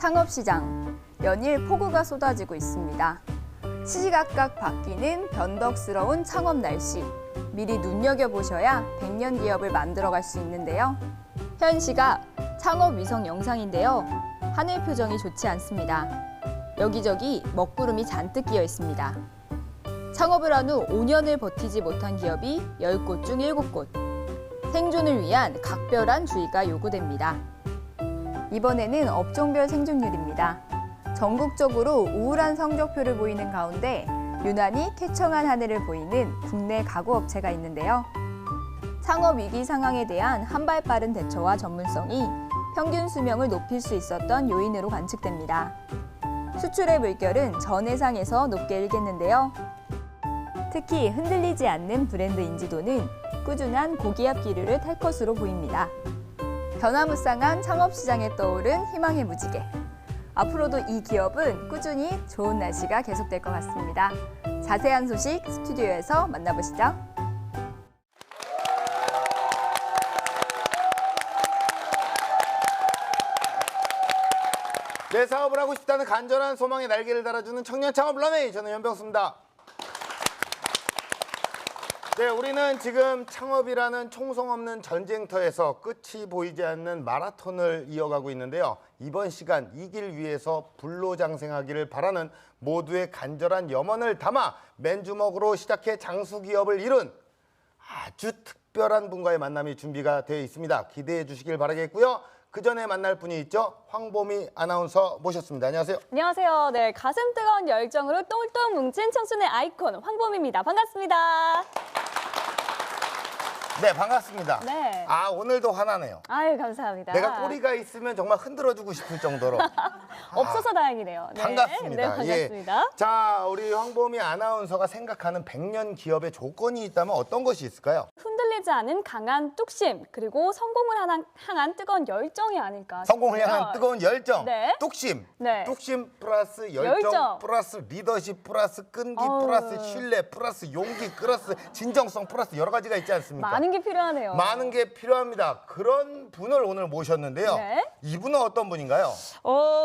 창업시장, 연일 폭우가 쏟아지고 있습니다. 시시각각 바뀌는 변덕스러운 창업 날씨, 미리 눈여겨보셔야 100년 기업을 만들어갈 수 있는데요. 현 시각 창업 위성 영상인데요. 하늘 표정이 좋지 않습니다. 여기저기 먹구름이 잔뜩 끼어 있습니다. 창업을 한 후 5년을 버티지 못한 기업이 10곳 중 7곳. 생존을 위한 각별한 주의가 요구됩니다. 이번에는 업종별 생존율입니다. 전국적으로 우울한 성적표를 보이는 가운데 유난히 쾌청한 하늘을 보이는 국내 가구업체가 있는데요. 창업 위기 상황에 대한 한 발 빠른 대처와 전문성이 평균 수명을 높일 수 있었던 요인으로 관측됩니다. 수출의 물결은 전 해상에서 높게 일겠는데요. 특히 흔들리지 않는 브랜드 인지도는 꾸준한 고기압 기류를 탈 것으로 보입니다. 변화무쌍한 창업시장에 떠오른 희망의 무지개. 앞으로도 이 기업은 꾸준히 좋은 날씨가 계속될 것 같습니다. 자세한 소식 스튜디오에서 만나보시죠. 내 사업을 하고 싶다는 간절한 소망에 날개를 달아주는 청년 창업 런웨이, 저는 연병수입니다. 네, 우리는 지금 창업이라는 총성 없는 전쟁터에서 끝이 보이지 않는 마라톤을 이어가고 있는데요. 이번 시간 이 길 위해서 불로장생하기를 바라는 모두의 간절한 염원을 담아 맨주먹으로 시작해 장수기업을 이룬 아주 특별한 분과의 만남이 준비가 되어 있습니다. 기대해 주시길 바라겠고요. 그 전에 만날 분이 있죠. 황보미 아나운서 모셨습니다. 안녕하세요. 안녕하세요. 네, 가슴 뜨거운 열정으로 똘똘 뭉친 청춘의 아이콘 황보미입니다. 반갑습니다. 네, 반갑습니다. 네. 아, 오늘도 화나네요. 아유, 감사합니다. 내가 꼬리가 있으면 정말 흔들어주고 싶을 정도로. 없어서 다행이네요. 네. 반갑습니다. 네, 반갑습니다. 예. 자, 우리 황보미 아나운서가 생각하는 100년 기업의 조건이 있다면 어떤 것이 있을까요? 흔들리지 않은 강한 뚝심, 그리고 성공을 향한 뜨거운 열정이 아닐까 성공을 싶어요. 향한 뜨거운 열정, 네. 뚝심, 네. 뚝심 플러스 열정, 플러스 리더십 플러스 끈기 플러스 신뢰 플러스 용기 플러스 진정성 플러스 여러 가지가 있지 않습니까? 많은 게 필요하네요. 많은 게 필요합니다. 그런 분을 오늘 모셨는데요. 네. 이분은 어떤 분인가요?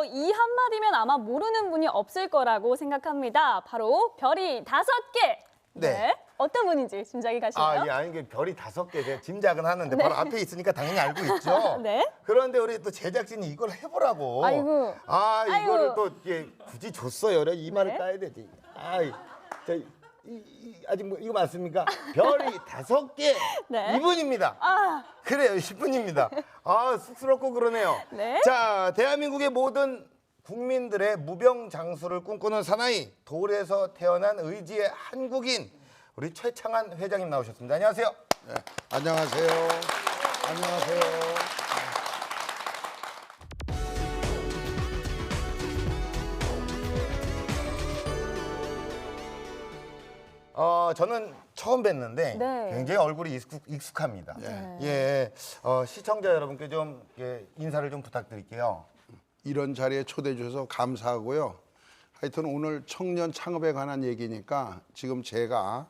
이 한마디면 아마 모르는 분이 없을 거라고 생각합니다. 바로 별이 5개. 네. 어떤 분인지 짐작이 가시나요? 아, 예, 아니, 게 별이 5개 제가 짐작은 하는데 바로 앞에 있으니까 당연히 알고 있죠. 네. 그런데 우리 또 제작진이 이걸 해보라고. 아이고. 아, 이거를 아이고. 또 예, 굳이 줬어요. 이 말을 네. 따야 되지. 아이, 아직 뭐 이거 맞습니까? 별이 5개. 네. 이분입니다. 아, 그래요, 10분입니다. 아, 쑥스럽고 그러네요. 네. 자, 대한민국의 모든 국민들의 무병장수를 꿈꾸는 사나이, 돌에서 태어난 의지의 한국인, 우리 최창한 회장님 나오셨습니다. 안녕하세요. 네, 안녕하세요. 안녕하세요. 저는 처음 뵀는데 네. 굉장히 얼굴이 익숙합니다. 예, 시청자 여러분께 좀 인사를 좀 부탁드릴게요. 이런 자리에 초대해 주셔서 감사하고요. 하여튼 오늘 청년 창업에 관한 얘기니까 지금 제가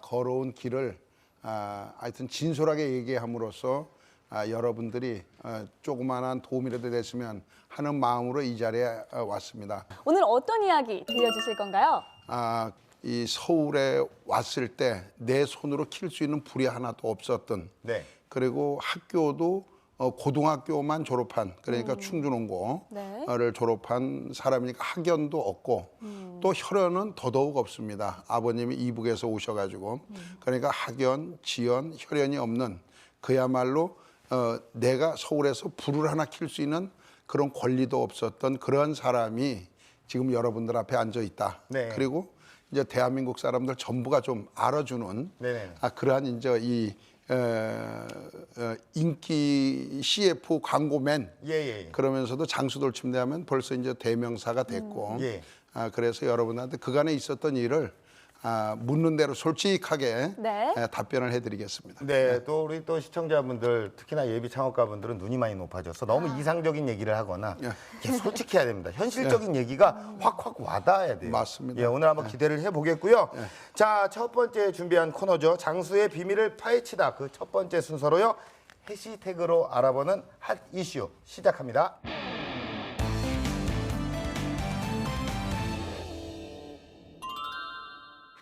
걸어온 길을 하여튼 진솔하게 얘기함으로써 여러분들이 조그마한 도움이라도 됐으면 하는 마음으로 이 자리에 왔습니다. 오늘 어떤 이야기 들려주실 건가요? 이 서울에 왔을 때 내 손으로 킬 수 있는 불이 하나도 없었던, 네. 그리고 학교도 고등학교만 졸업한, 그러니까 충주농고를 졸업한 사람이니까 학연도 없고 또 혈연은 더더욱 없습니다. 아버님이 이북에서 오셔가지고 그러니까 학연, 지연, 혈연이 없는, 그야말로 내가 서울에서 불을 하나 킬 수 있는 그런 권리도 없었던 그런 사람이 지금 여러분들 앞에 앉아 있다. 네. 그리고 이제 대한민국 사람들 전부가 좀 알아주는 네네. 그러한 이제 이 인기 CF 광고맨, 예. 그러면서도 장수돌침대하면 벌써 이제 대명사가 됐고, 예. 그래서 여러분한테 그간에 있었던 일을 묻는 대로 솔직하게 네. 답변을 해드리겠습니다. 네, 또 우리 또 시청자분들, 특히나 예비 창업가분들은 눈이 많이 높아져서 너무 이상적인 얘기를 하거나 이렇게 솔직해야 됩니다. 현실적인 얘기가 확확 와닿아야 돼요. 맞습니다. 예, 오늘 한번 기대를 해보겠고요. 자, 첫 번째 준비한 코너죠. 장수의 비밀을 파헤치다. 그 첫 번째 순서로요. 해시태그로 알아보는 핫 이슈 시작합니다.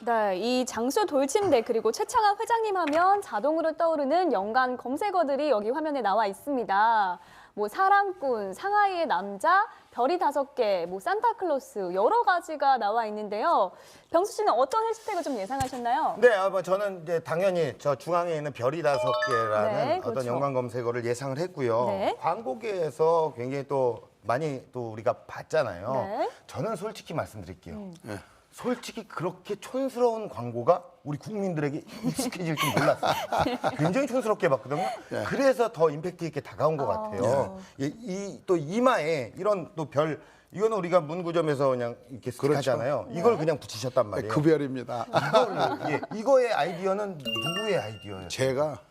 네, 이 장수 돌침대 그리고 최창학 회장님 하면 자동으로 떠오르는 연관 검색어들이 여기 화면에 나와 있습니다. 뭐 사랑꾼, 상하이의 남자, 별이 5개, 뭐 산타클로스 여러 가지가 나와 있는데요. 병수 씨는 어떤 해시태그 좀 예상하셨나요? 네, 뭐 저는 이제 당연히 저 중앙에 있는 별이 5개라는 네, 어떤 그렇죠. 연관 검색어를 예상을 했고요. 네. 광고계에서 굉장히 또 많이 또 우리가 봤잖아요. 네. 저는 솔직히 말씀드릴게요. 솔직히 그렇게 촌스러운 광고가 우리 국민들에게 익숙해질 줄 몰랐어요. 굉장히 촌스럽게 봤거든요. 그래서 더 임팩트 있게 다가온 것 같아요. 또 이마에 이런 또 별, 이거는 우리가 문구점에서 그냥 이렇게 스틱하잖아요. 이걸 그냥 붙이셨단 말이에요. 그 별입니다. 이거의 아이디어는 누구의 아이디어예요? 제가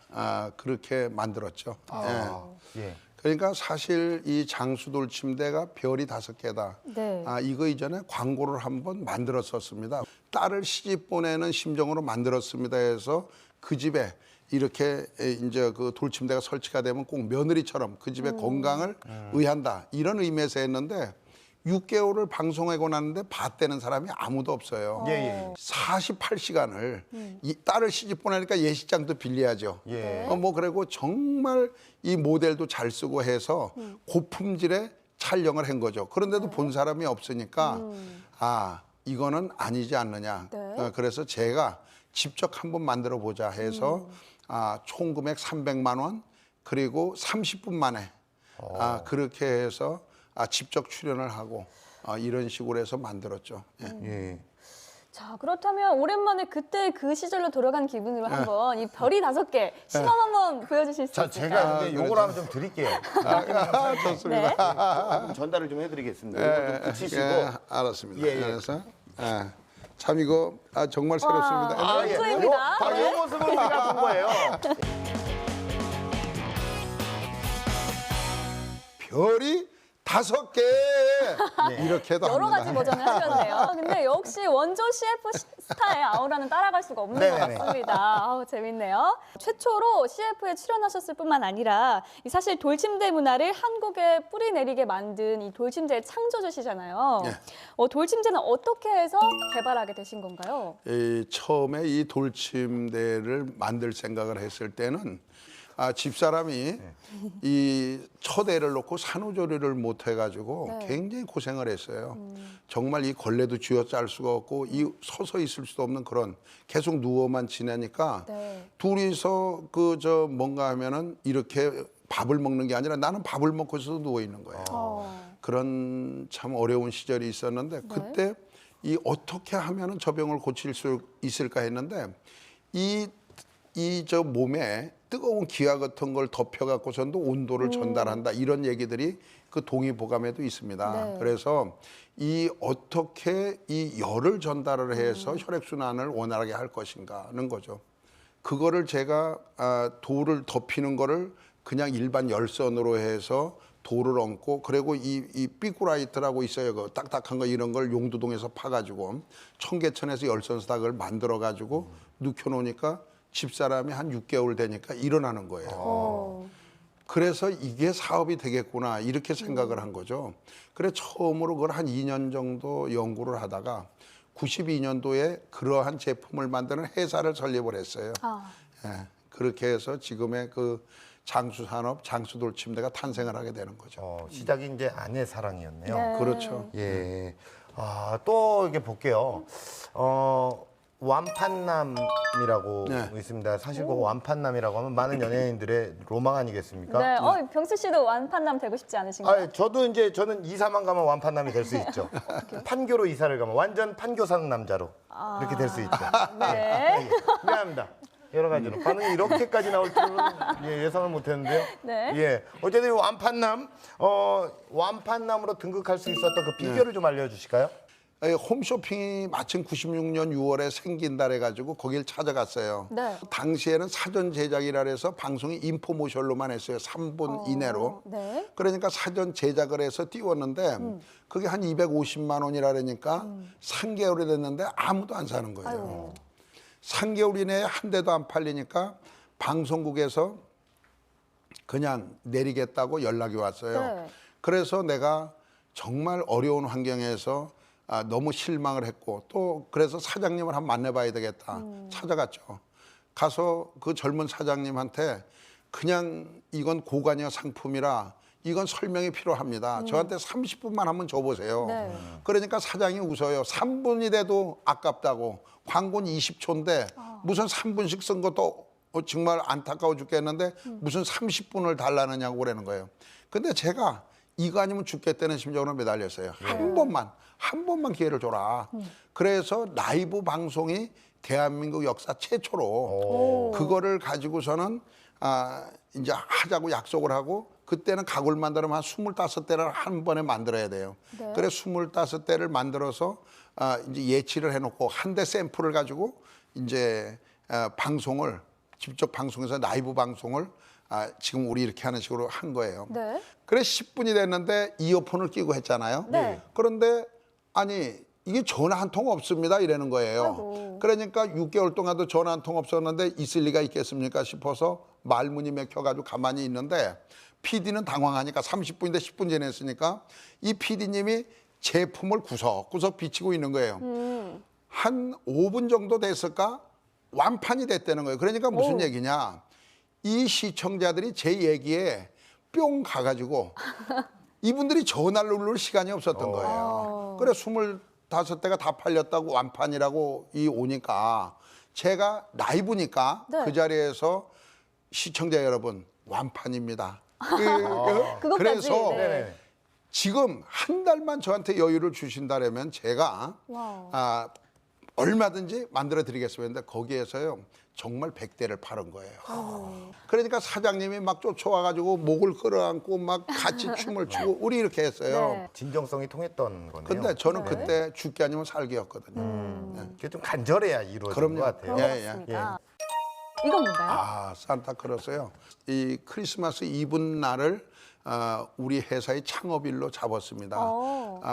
그렇게 만들었죠. 예. 그러니까 사실 이 장수돌 침대가 별이 5개다. 네. 이거 이전에 광고를 한번 만들었었습니다. 딸을 시집 보내는 심정으로 만들었습니다 해서 그 집에 이렇게 이제 그 돌침대가 설치가 되면 꼭 며느리처럼 그 집의 건강을 의한다. 이런 의미에서 했는데 6개월을 방송하고 났는데 봤다는 사람이 아무도 없어요. 예. 48시간을 이 딸을 시집 보내니까 예식장도 빌려야죠. 예. 뭐 그리고 정말 이 모델도 잘 쓰고 해서 고품질의 촬영을 한 거죠. 그런데도 본 사람이 없으니까 이거는 아니지 않느냐. 네. 그래서 제가 직접 한번 만들어 보자 해서 총 금액 300만 원 그리고 30분 만에 그렇게 해서 직접 출연을 하고 이런 식으로 해서 만들었죠. 예. 자, 그렇다면 오랜만에 그때 그 시절로 돌아간 기분으로 한번 이 별이 5개 시범 한번 보여주실 수 자, 있을까요? 제가 근데 요걸 한번 좀 드릴게요. 좋습니다. 네. 전달을 좀 해드리겠습니다. 이거 좀 붙이시고. 알았습니다. 예. 그래서 참 이거 정말 새롭습니다. 원초입니다. 바로 네. 이 모습을 우리가 본 거예요. 별이 5개 이렇게도 여러 합니다. 가지 버전을 하셨네요. 근데 역시 원조 CF 스타의 아우라는 따라갈 수가 없는 것 네네네. 같습니다. 아우, 재밌네요. 최초로 CF에 출연하셨을 뿐만 아니라 이 사실 돌침대 문화를 한국에 뿌리내리게 만든 이 돌침대의 창조주시잖아요. 돌침대는 어떻게 해서 개발하게 되신 건가요? 처음에 이 돌침대를 만들 생각을 했을 때는 집사람이 이 처대를 놓고 산후조리를 못 해가지고 굉장히 고생을 했어요. 정말 이 걸레도 쥐어짤 수가 없고 이 서서 있을 수도 없는 그런 계속 누워만 지내니까 둘이서 뭔가 하면은 이렇게 밥을 먹는 게 아니라 나는 밥을 먹고서도 누워 있는 거예요. 그런 참 어려운 시절이 있었는데 그때 이 어떻게 하면은 저 병을 고칠 수 있을까 했는데 이 몸에 뜨거운 기와 같은 걸 덮여갖고선도 온도를 전달한다 이런 얘기들이 그 동의보감에도 있습니다. 그래서 이 어떻게 이 열을 전달을 해서 혈액순환을 원활하게 할 것인가 하는 거죠. 그거를 제가 돌을 덮이는 거를 그냥 일반 열선으로 해서 돌을 얹고 그리고 이 삐꾸라이트라고 있어요. 그 딱딱한 거 이런 걸 용두동에서 파가지고 청계천에서 열선사닥을 만들어가지고 눕혀놓으니까 집사람이 한 6개월 되니까 일어나는 거예요. 그래서 이게 사업이 되겠구나 이렇게 생각을 한 거죠. 그래 처음으로 그걸 한 2년 정도 연구를 하다가 92년도에 그러한 제품을 만드는 회사를 설립을 했어요. 그렇게 해서 지금의 그 장수산업, 장수돌침대가 탄생을 하게 되는 거죠. 시작이 이제 아내 사랑이었네요. 그렇죠. 예. 또 이렇게 볼게요. 완판남이라고 있습니다. 사실 그 완판남이라고 하면 많은 연예인들의 로망 아니겠습니까? 네. 병수 씨도 완판남 되고 싶지 않으신가요? 저는 이사만 가면 완판남이 될 수 있죠. 판교로 이사를 가면 완전 판교 사는 남자로 이렇게 될 수 있죠. 네. 미안합니다. 여러 가지로 반응이 이렇게까지 나올 줄은 예상을 못했는데요. 네. 예, 어쨌든 완판남, 완판남으로 등극할 수 있었던 그 비결을 좀 알려주실까요? 홈쇼핑이 마침 96년 6월에 생긴다 해가지고 거길 찾아갔어요. 네. 당시에는 사전 제작이라 해서 방송이 인포모션로만 했어요. 3분 이내로. 네. 그러니까 사전 제작을 해서 띄웠는데 그게 한 250만 원이라 그러니까 3개월이 됐는데 아무도 안 사는 거예요. 3개월 이내에 한 대도 안 팔리니까 방송국에서 그냥 내리겠다고 연락이 왔어요. 그래서 내가 정말 어려운 환경에서 너무 실망을 했고 또 그래서 사장님을 한번 만나봐야 되겠다 찾아갔죠. 가서 그 젊은 사장님한테 그냥 이건 고관여 상품이라 이건 설명이 필요합니다. 저한테 30분만 한번 줘보세요. 네. 그러니까 사장이 웃어요. 3분이 돼도 아깝다고. 광고는 20초인데 무슨 3분씩 쓴 것도 정말 안타까워 죽겠는데 무슨 30분을 달라느냐고 그러는 거예요. 근데 제가 이거 아니면 죽겠다는 심정으로 매달렸어요. 한 번만 기회를 줘라. 그래서 라이브 방송이 대한민국 역사 최초로 그거를 가지고서는 이제 하자고 약속을 하고 그때는 가구를 만들면 한 25대를 한 번에 만들어야 돼요. 네. 그래 25대를 만들어서 이제 예치를 해놓고 한 대 샘플을 가지고 이제 방송을 직접 방송에서 라이브 방송을 지금 우리 이렇게 하는 식으로 한 거예요. 네. 그래 10분이 됐는데 이어폰을 끼고 했잖아요. 네. 그런데 아니 이게 전화 한 통 없습니다 이러는 거예요. 아이고. 그러니까 6개월 동안도 전화 한 통 없었는데 있을 리가 있겠습니까 싶어서 말문이 맥혀가지고 가만히 있는데 PD는 당황하니까 30분인데 10분 지났으니까 이 PD님이 제품을 구석구석 비치고 있는 거예요. 한 5분 정도 됐을까 완판이 됐다는 거예요. 그러니까 무슨 얘기냐. 이 시청자들이 제 얘기에 뿅 가가지고 이분들이 전화를 누를 시간이 없었던 거예요. 그래 25대가 다 팔렸다고 완판이라고 오니까 제가 라이브니까 네. 그 자리에서 시청자 여러분 완판입니다. 그것까지. 그래서 네. 지금 한 달만 저한테 여유를 주신다면 제가 와우. 얼마든지 만들어 드리겠습니다. 거기에서요 정말 100대를 팔은 거예요. 그러니까 사장님이 막 쫓아와가지고 목을 끌어안고 막 같이 춤을 추고 우리 이렇게 했어요. 네. 진정성이 통했던 거네요. 근데 저는 그때 죽기 아니면 살기였거든요. 그게 좀 간절해야 이루어지는 그럼요. 것 같아요. 그런 것 예, 예. 같습니다. 이건 뭔가요? 산타클로스요. 이 크리스마스 이브날을 우리 회사의 창업일로 잡았습니다.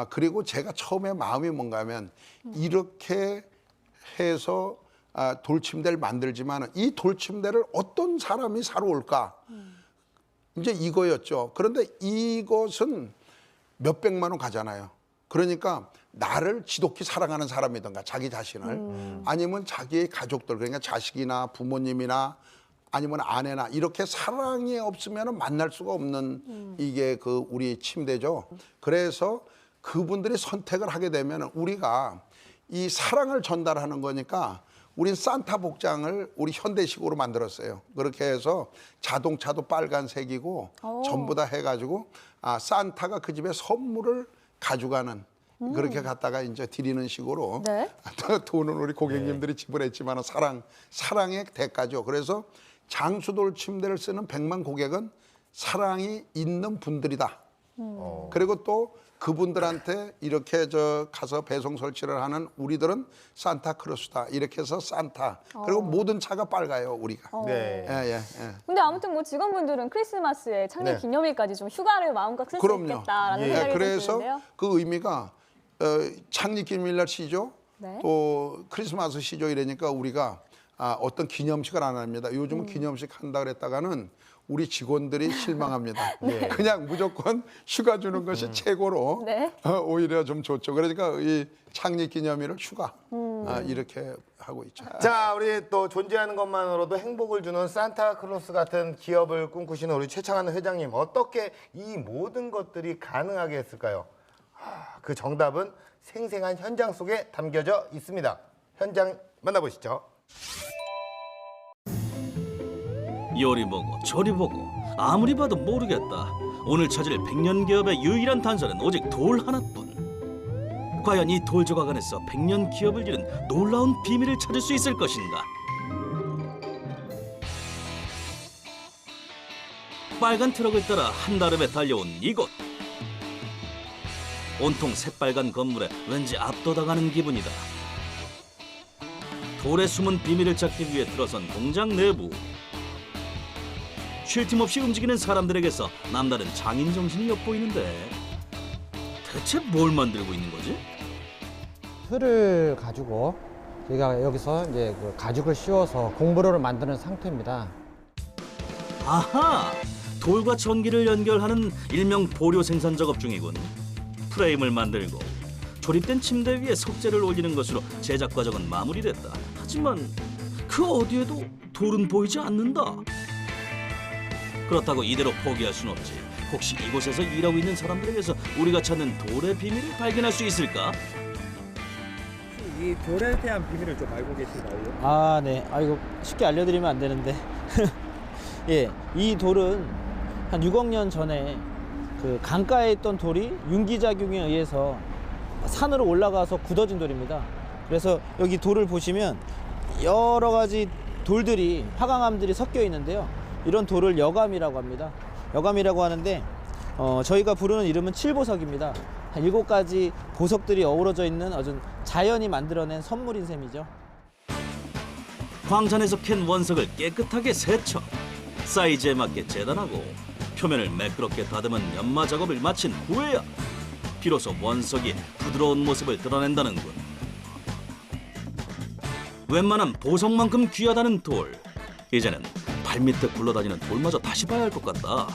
그리고 제가 처음에 마음이 뭔가 하면 이렇게 해서 돌침대를 만들지만 이 돌침대를 어떤 사람이 사러 올까? 이제 이거였죠. 그런데 이것은 몇백만 원 가잖아요. 그러니까 나를 지독히 사랑하는 사람이든가 자기 자신을 아니면 자기의 가족들 그러니까 자식이나 부모님이나 아니면 아내나 이렇게 사랑이 없으면 만날 수가 없는 이게 그 우리 침대죠. 그래서 그분들이 선택을 하게 되면 우리가 이 사랑을 전달하는 거니까 우린 산타 복장을 우리 현대식으로 만들었어요. 그렇게 해서 자동차도 빨간색이고 전부 다 해가지고 산타가 그 집에 선물을 가져가는 그렇게 갖다가 이제 드리는 식으로 네. 돈은 우리 고객님들이 지불했지만 사랑의 대가죠. 그래서 장수돌 침대를 쓰는 100만 고객은 사랑이 있는 분들이다. 그리고 또 그분들한테 이렇게 가서 배송 설치를 하는 우리들은 산타크로스다. 이렇게 해서 산타. 그리고 모든 차가 빨가요, 우리가. 네. 예. 근데 아무튼 뭐 직원분들은 크리스마스에 창립 네. 기념일까지 좀 휴가를 마음껏 쓸 수 그럼요. 있겠다라는 예. 생각이 그래서 드는데요. 그 의미가 창립 기념일날 시죠. 네. 또 크리스마스 시죠. 이러니까 우리가 어떤 기념식을 안 합니다. 요즘은 기념식 한다 그랬다가는 우리 직원들이 실망합니다. 네. 그냥 무조건 휴가 주는 것이 최고로 네. 오히려 좀 좋죠. 그러니까 이 창립 기념일을 휴가 이렇게 하고 있죠. 자, 우리 또 존재하는 것만으로도 행복을 주는 산타클로스 같은 기업을 꿈꾸시는 우리 최창한 회장님, 어떻게 이 모든 것들이 가능하게 했을까요? 그 정답은 생생한 현장 속에 담겨져 있습니다. 현장 만나보시죠. 요리 보고 조리 보고 아무리 봐도 모르겠다. 오늘 찾을 백년 기업의 유일한 단서는 오직 돌 하나뿐. 과연 이 돌 조각 안에서 백년 기업을 이룬 놀라운 비밀을 찾을 수 있을 것인가? 빨간 트럭을 따라 한다름에 달려온 이곳. 온통 새빨간 건물에 왠지 압도당하는 기분이다. 돌의 숨은 비밀을 찾기 위해 들어선 공장 내부. 쉴 틈 없이 움직이는 사람들에게서 남다른 장인 정신이 엿보이는데 대체 뭘 만들고 있는 거지? 틀을 가지고 저희가 여기서 이제 그 가죽을 씌워서 공부로를 만드는 상태입니다. 아하! 돌과 전기를 연결하는 일명 보료 생산 작업 중이군. 프레임을 만들고 조립된 침대 위에 석재를 올리는 것으로 제작 과정은 마무리됐다. 하지만 그 어디에도 돌은 보이지 않는다. 그렇다고 이대로 포기할 순 없지. 혹시 이곳에서 일하고 있는 사람들에게서 우리가 찾는 돌의 비밀을 발견할 수 있을까? 이 돌에 대한 비밀을 좀 알고 계신가요? 아, 네. 아, 이거 쉽게 알려드리면 안 되는데. 예, 이 돌은 한 6억 년 전에 그 강가에 있던 돌이 윤기작용에 의해서 산으로 올라가서 굳어진 돌입니다. 그래서 여기 돌을 보시면 여러 가지 돌들이, 화강암들이 섞여 있는데요. 이런 돌을 여감이라고 합니다. 여감이라고 하는데 저희가 부르는 이름은 칠보석입니다. 한 7가지 보석들이 어우러져 있는 아주 자연이 만들어낸 선물인 셈이죠. 광산에서 캔 원석을 깨끗하게 세척, 사이즈에 맞게 재단하고 표면을 매끄럽게 다듬은 연마 작업을 마친 후에야 비로소 원석이 부드러운 모습을 드러낸다는군. 웬만한 보석만큼 귀하다는 돌. 이제는 발밑에 굴러다니는 돌마저 다시 봐야 할 것 같다.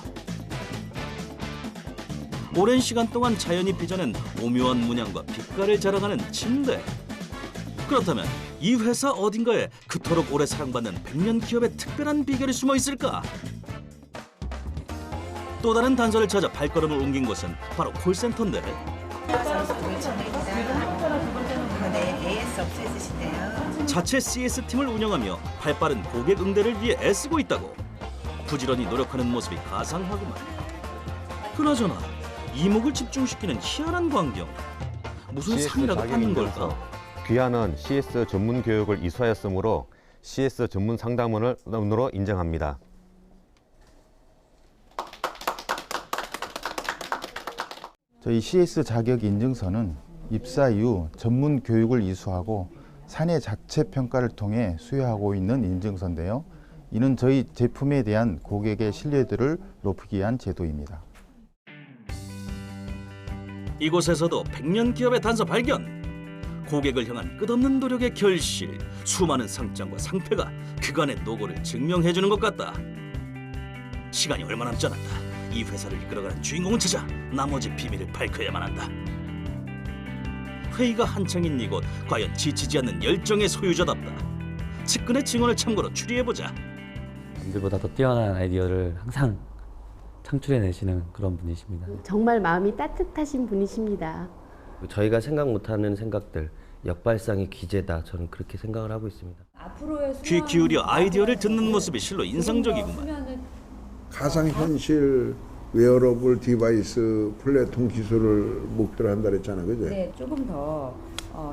오랜 시간 동안 자연이 빚어낸 오묘한 문양과 빛깔을 자랑하는 침대. 그렇다면 이 회사 어딘가에 그토록 오래 사랑받는 100년 기업의 특별한 비결이 숨어 있을까? 또 다른 단서를 찾아 발걸음을 옮긴 곳은 바로 콜센터인데 자체 CS팀을 운영하며 발빠른 고객 응대를 위해 애쓰고 있다고. 부지런히 노력하는 모습이 가상하구만. 그나저나 이목을 집중시키는 희한한 광경. 무슨 상이라도 받는 걸까? 귀하는 CS 전문 교육을 이수하였으므로 CS 전문 상담원으로 인정합니다. 저희 CS 자격 인증서는 입사 이후 전문 교육을 이수하고 사내 자체 평가를 통해 수여하고 있는 인증서인데요. 이는 저희 제품에 대한 고객의 신뢰도를 높이기 위한 제도입니다. 이곳에서도 100년 기업의 단서 발견. 고객을 향한 끝없는 노력의 결실. 수많은 상장과 상패가 그간의 노고를 증명해주는 것 같다. 시간이 얼마 남지 않았다. 이 회사를 이끌어가는 주인공을 찾아 나머지 비밀을 밝혀야만 한다. 회의가 한창인 이곳, 과연 지치지 않는 열정의 소유자답다. 측근의 증언을 참고로 추리해보자. 남들보다 더 뛰어난 아이디어를 항상 창출해내시는 그런 분이십니다. 정말 마음이 따뜻하신 분이십니다. 저희가 생각 못하는 생각들, 역발상의 기재다. 저는 그렇게 생각을 하고 있습니다. 귀 기울여 아이디어를 듣는 모습이 실로 인상적이구만. 가상현실 웨어러블 디바이스 플랫폼 기술을 목표로 한다 그랬잖아, 그죠? 네, 조금 더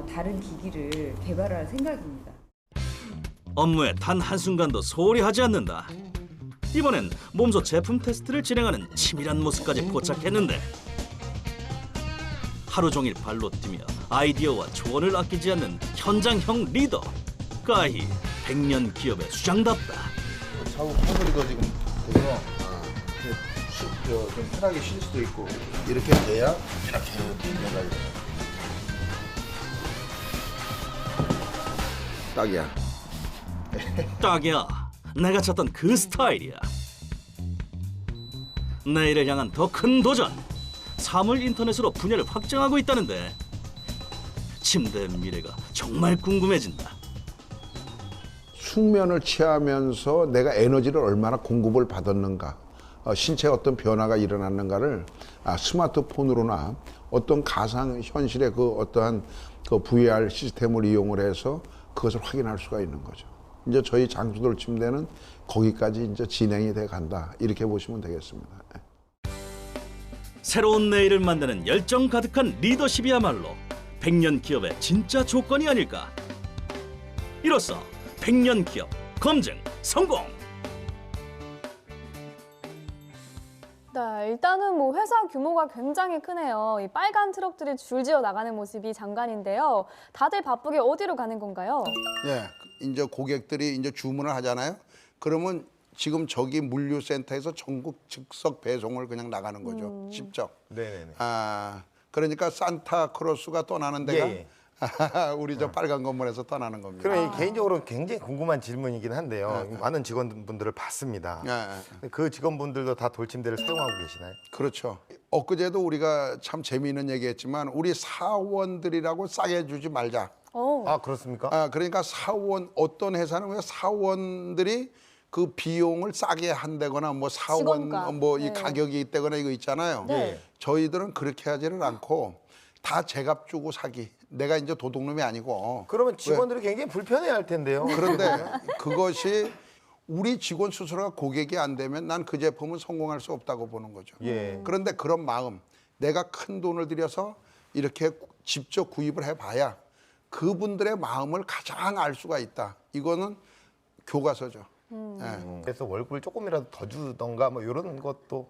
다른 기기를 개발할 생각입니다. 업무에 단 한순간도 소홀히 하지 않는다. 이번엔 몸소 제품 테스트를 진행하는 치밀한 모습까지 포착했는데 하루 종일 발로 뛰며 아이디어와 조언을 아끼지 않는 현장형 리더. 가히 100년 기업의 수장답다. 좌우 커브리도 지금 돼서 좀 편하게 쉴 수도 있고 이렇게 돼야 이렇게 내가 딱이야. 딱이야. 내가 찾던 그 스타일이야. 내일을 향한 더 큰 도전. 사물 인터넷으로 분야를 확장하고 있다는데 침대의 미래가 정말 궁금해진다. 숙면을 취하면서 내가 에너지를 얼마나 공급을 받았는가, 신체에 어떤 변화가 일어났는가를 스마트폰으로나 어떤 가상 현실의 그 어떠한 그 VR 시스템을 이용을 해서 그것을 확인할 수가 있는 거죠. 이제 저희 장수돌 침대는 거기까지 이제 진행이 돼 간다, 이렇게 보시면 되겠습니다. 새로운 내일을 만드는 열정 가득한 리더십이야말로 100년 기업의 진짜 조건이 아닐까. 이로써 100년 기업 검증 성공. 네, 일단은 뭐 회사 규모가 굉장히 크네요. 이 빨간 트럭들이 줄지어 나가는 모습이 장관인데요. 다들 바쁘게 어디로 가는 건가요? 네, 이제 고객들이 이제 주문을 하잖아요. 그러면 지금 저기 물류센터에서 전국 즉석 배송을 그냥 나가는 거죠. 직접. 네네네. 그러니까 산타크로스가 떠나는 데가 우리 저 빨간 건물에서 떠나는 겁니다. 그럼 개인적으로 굉장히 궁금한 질문이긴 한데요. 많은 직원분들을 봤습니다. 근데 그 직원분들도 다 돌침대를 사용하고 계시나요? 그렇죠. 엊그제도 우리가 참 재미있는 얘기했지만 우리 사원들이라고 싸게 주지 말자. 아, 그렇습니까? 그러니까 사원 어떤 회사는 왜 사원들이 그 비용을 싸게 한다거나 뭐 사원 직원가. 뭐 이 네. 가격이 있다거나 이거 있잖아요. 네. 저희들은 그렇게 하지는 않고 다 제값 주고 사기. 내가 이제 도둑놈이 아니고. 그러면 직원들이 굉장히 불편해할 텐데요. 그런데 그것이 우리 직원 스스로가 고객이 안 되면 난 그 제품은 성공할 수 없다고 보는 거죠. 예. 그런데 그런 마음, 내가 큰 돈을 들여서 이렇게 직접 구입을 해봐야 그분들의 마음을 가장 알 수가 있다. 이거는 교과서죠. 그래서 월급을 조금이라도 더 주던가 뭐 이런 것도.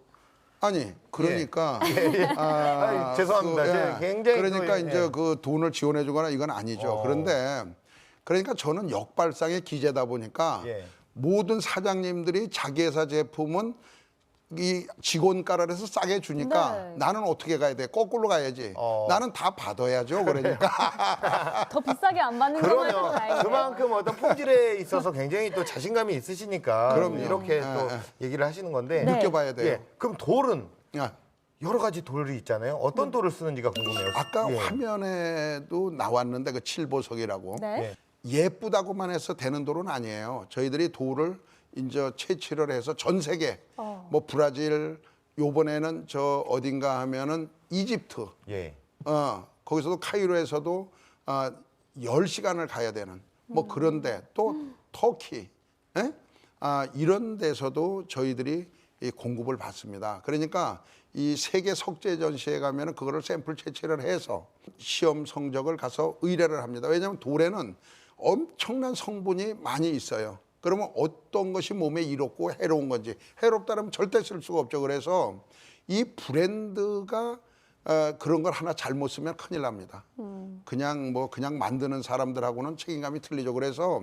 아니 그러니까 아니, 죄송합니다. 굉장히 그러니까 또, 이제 그 돈을 지원해 주거나 이건 아니죠. 그런데 그러니까 저는 역발상의 기재다 보니까 모든 사장님들이 자기 회사 제품은 이 직원가를 해서 싸게 주니까 네. 나는 어떻게 가야 돼? 거꾸로 가야지. 나는 다 받아야죠. 그러니까 더 비싸게 안 받는 것만 해도 그러면 다행이에요. 그만큼 어떤 품질에 있어서 굉장히 또 자신감이 있으시니까 그럼요. 이렇게 또 얘기를 하시는 건데 네. 느껴봐야 돼요. 그럼 돌은 야, 여러 가지 돌이 있잖아요. 어떤 돌을 쓰는지가 궁금해요. 아까 화면에도 나왔는데 그 칠보석이라고 네. 예쁘다고만 해서 되는 돌은 아니에요. 저희들이 돌을 이제 채취를 해서 전 세계 뭐 브라질 요번에는 저 어딘가 하면은 이집트 거기서도 카이로에서도 10시간을 가야 되는 뭐 그런데 또 터키 이런 데서도 저희들이 이 공급을 받습니다. 그러니까 이 세계 석재 전시회 가면은 그거를 샘플 채취를 해서 시험 성적을 가서 의뢰를 합니다. 왜냐하면 돌에는 엄청난 성분이 많이 있어요. 그러면 어떤 것이 몸에 이롭고 해로운 건지 해롭다면 절대 쓸 수가 없죠. 그래서 이 브랜드가 그런 걸 하나 잘못 쓰면 큰일 납니다. 그냥 만드는 사람들하고는 책임감이 틀리죠. 그래서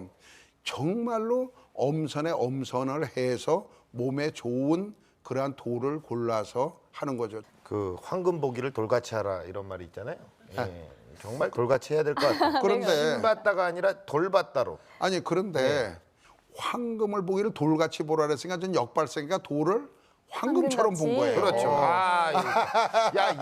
정말로 엄선에 엄선을 해서 몸에 좋은 그러한 돌을 골라서 하는 거죠. 그 황금 보기를 돌같이 하라 이런 말이 있잖아요. 정말 돌같이 해야 될 것 같아요. 그런데 신받다가 아니라 돌받다로. 아니 그런데 황금을 보기를 돌같이 보라 그랬으니까 전 역발상이가 돌을 황금처럼 본 거예요. 그렇죠.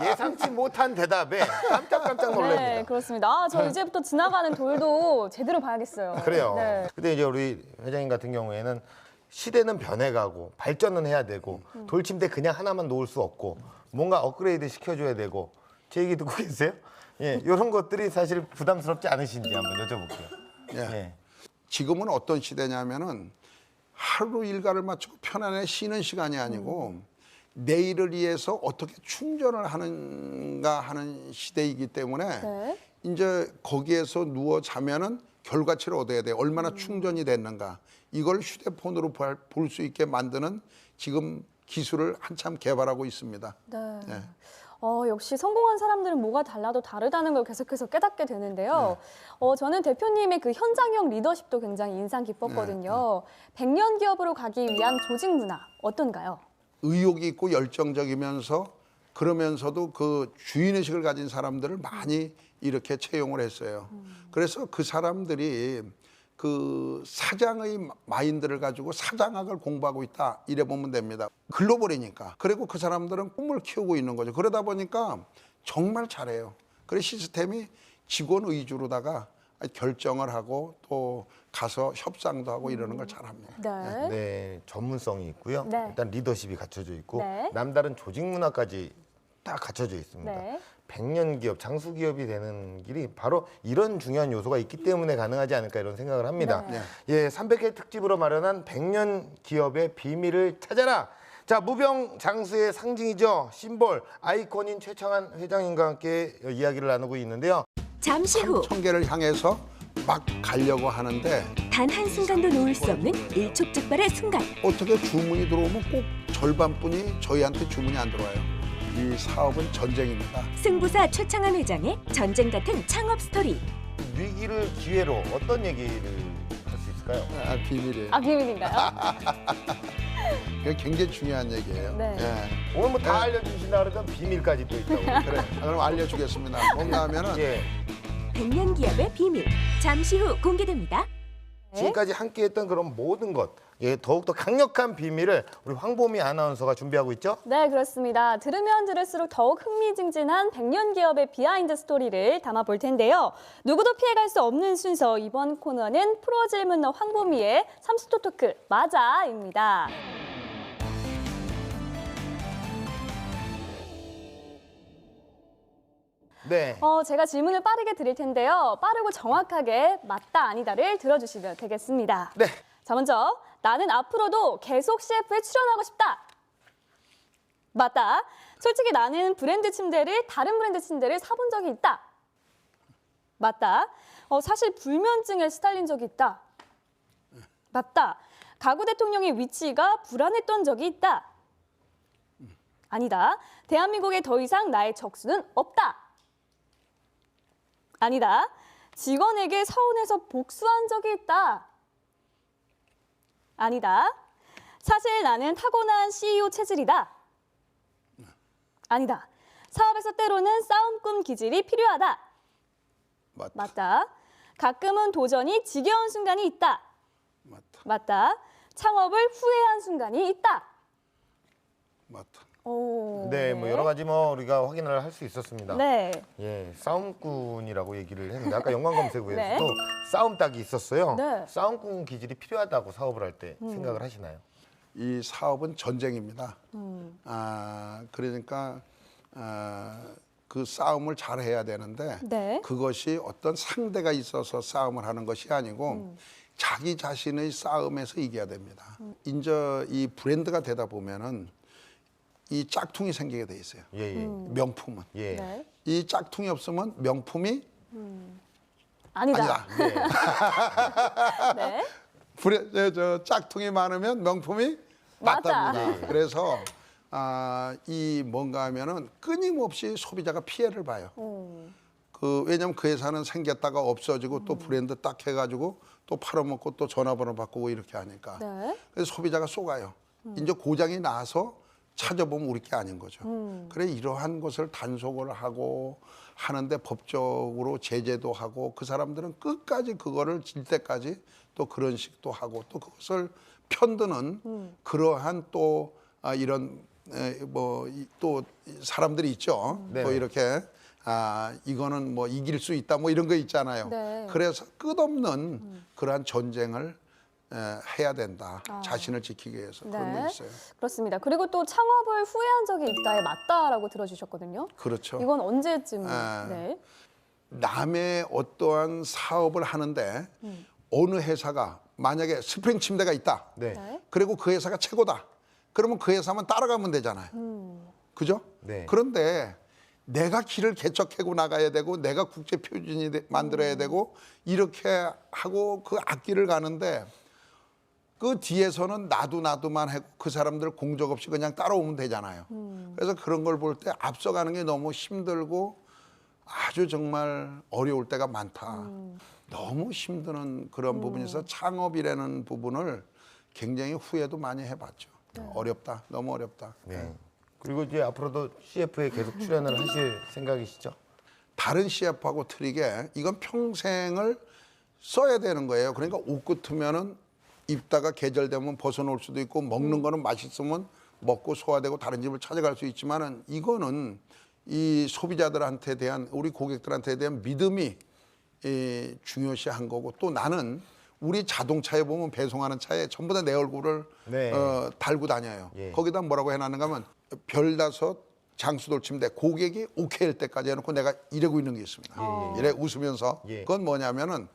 예상치 못한 대답에 깜짝깜짝 놀랍니다. 네, 그렇습니다. 저 이제부터 지나가는 돌도 제대로 봐야겠어요. 그래요. 네. 근데 이제 우리 회장님 같은 경우에는 시대는 변해가고 발전은 해야 되고 돌침대 그냥 하나만 놓을 수 없고 뭔가 업그레이드 시켜줘야 되고 제 얘기 듣고 계세요? 이런 것들이 사실 부담스럽지 않으신지 한번 여쭤볼게요. 지금은 어떤 시대냐면은 하루 일과를 마치고 편안하게 쉬는 시간이 아니고 내일을 위해서 어떻게 충전을 하는가 하는 시대이기 때문에 이제 거기에서 누워 자면은 결과치를 얻어야 돼요. 얼마나 충전이 됐는가. 이걸 휴대폰으로 볼 수 있게 만드는 지금 기술을 한참 개발하고 있습니다. 네. 역시 성공한 사람들은 뭐가 달라도 다르다는 걸 계속해서 깨닫게 되는데요. 저는 대표님의 그 현장형 리더십도 굉장히 인상 깊었거든요. 100년 기업으로 가기 위한 조직 문화 어떤가요? 의욕이 있고 열정적이면서 그러면서도 그 주인의식을 가진 사람들을 많이 이렇게 채용을 했어요. 그래서 그 사람들이 그 사장의 마인드를 가지고 사장학을 공부하고 있다 이래 보면 됩니다. 글로벌이니까. 그리고 그 사람들은 꿈을 키우고 있는 거죠. 그러다 보니까 정말 잘해요. 그래서 시스템이 직원 위주로다가 결정을 하고 또 가서 협상도 하고 이러는 걸 잘합니다. 네, 전문성이 있고요. 네. 일단 리더십이 갖춰져 있고 네. 남다른 조직 문화까지 딱 갖춰져 있습니다. 네. 100년 기업, 장수 기업이 되는 길이 바로 이런 중요한 요소가 있기 때문에 가능하지 않을까 이런 생각을 합니다. 300회 특집으로 마련한 100년 기업의 비밀을 찾아라. 자, 무병장수의 상징이죠. 심볼, 아이콘인 최창한 회장님과 함께 이야기를 나누고 있는데요. 잠시 후 3,000개를 향해서 막 가려고 하는데 단 한순간도 놓을 수 없는 일촉즉발의 순간. 어떻게 주문이 들어오면 꼭 절반뿐이 저희한테 주문이 안 들어와요. 이 사업은 전쟁입니다. 승부사 최창한 회장의 전쟁 같은 창업 스토리. 위기를 기회로 어떤 얘기를 할 수 있을까요? 비밀이에요. 비밀인가요? 그게 굉장히 중요한 얘기예요. 네. 오늘 뭐 다 알려주신다 그러니까 비밀까지 또 있다고. 그래. 그럼 알려주겠습니다. 뭔가 하면은 백년 기업의 비밀. 잠시 후 공개됩니다. 지금까지 함께했던 그런 모든 것, 예, 더욱더 강력한 비밀을 우리 황보미 아나운서가 준비하고 있죠? 네, 그렇습니다. 들으면 들을수록 더욱 흥미진진한 백년 기업의 비하인드 스토리를 담아볼 텐데요. 누구도 피해갈 수 없는 순서, 이번 코너는 프로 질문러 황보미의 30초 토크 맞아입니다. 네. 제가 질문을 빠르게 드릴 텐데요. 빠르고 정확하게 맞다 아니다를 들어주시면 되겠습니다. 네. 자, 먼저 나는 앞으로도 계속 CF에 출연하고 싶다. 맞다. 솔직히 나는 다른 브랜드 침대를 사본 적이 있다. 맞다. 사실 불면증에 시달린 적이 있다. 맞다. 가구 대통령의 위치가 불안했던 적이 있다. 아니다. 대한민국에 더 이상 나의 적수는 없다. 아니다. 직원에게 서운해서 복수한 적이 있다. 아니다. 사실 나는 타고난 CEO 체질이다. 아니다. 사업에서 때로는 싸움꾼 기질이 필요하다. 맞다. 가끔은 도전이 지겨운 순간이 있다. 맞다. 창업을 후회한 순간이 있다. 맞다. 네, 뭐 여러 가지 우리가 확인을 할 수 있었습니다. 네. 예, 싸움꾼이라고 얘기를 했는데 아까 연관 검색어에서도 네. 싸움 딱이 있었어요. 네. 싸움꾼 기질이 필요하다고 사업을 할 때 생각을 하시나요? 이 사업은 전쟁입니다. 그러니까 그 싸움을 잘 해야 되는데 네. 그것이 어떤 상대가 있어서 싸움을 하는 것이 아니고 자기 자신의 싸움에서 이겨야 됩니다. 이제 이 브랜드가 되다 보면은 이 짝퉁이 생기게 돼 있어요. 예, 예. 명품은. 예. 네. 이 짝퉁이 없으면 명품이 아니다. 아니다. 네. 저 짝퉁이 많으면 명품이 맞다. 맞답니다. 그래서 이 뭔가 하면은 끊임없이 소비자가 피해를 봐요. 왜냐면 그 회사는 생겼다가 없어지고 또 브랜드 딱 해가지고 또 팔아먹고 또 전화번호 바꾸고 이렇게 하니까. 네. 그래서 소비자가 속아요. 이제 고장이 나서 찾아보면 우리 게 아닌 거죠. 그래 이러한 것을 단속을 하고 하는데 법적으로 제재도 하고 그 사람들은 끝까지 그거를 질 때까지 또 그런 식도 하고 또 그것을 편드는 그러한 또 이런 또 사람들이 있죠. 네. 또 이렇게 이거는 뭐 이길 수 있다 뭐 이런 거 있잖아요. 네. 그래서 끝없는 그러한 전쟁을 해야 된다. 자신을 지키기 위해서 그런 네. 거 있어요. 그렇습니다. 그리고 또 창업을 후회한 적이 있다에 맞다라고 들어주셨거든요. 그렇죠. 이건 언제쯤? 네. 남의 어떠한 사업을 하는데 어느 회사가 만약에 스프링 침대가 있다. 네. 그리고 그 회사가 최고다. 그러면 그 회사만 따라가면 되잖아요. 그죠? 네. 그런데 내가 길을 개척하고 나가야 되고 내가 국제 표준이 만들어야 되고 이렇게 하고 그 앞길을 가는데 그 뒤에서는 나도만 하고 그 사람들 공적 없이 그냥 따라오면 되잖아요. 그래서 그런 걸 볼 때 앞서가는 게 너무 힘들고 아주 정말 어려울 때가 많다. 너무 힘드는 그런 부분에서 창업이라는 부분을 굉장히 후회도 많이 해봤죠. 어렵다, 너무 어렵다. 네. 그리고 이제 앞으로도 CF에 계속 출연을 하실 생각이시죠? 다른 CF하고 틀리게 이건 평생을 써야 되는 거예요. 그러니까 옷 같으면은 입다가 계절되면 벗어놓을 수도 있고 먹는 거는 맛있으면 먹고 소화되고 다른 집을 찾아갈 수 있지만은 이거는 이 소비자들한테 대한 우리 고객들한테 대한 믿음이 중요시한 거고 또 나는 우리 자동차에 보면 배송하는 차에 전부 다 내 얼굴을 네. 달고 다녀요. 예. 거기다 뭐라고 해놨는가 하면 별다섯 장수돌 침대 고객이 오케이일 때까지 해놓고 내가 이러고 있는 게 있습니다. 이래 웃으면서 예. 그건 뭐냐면은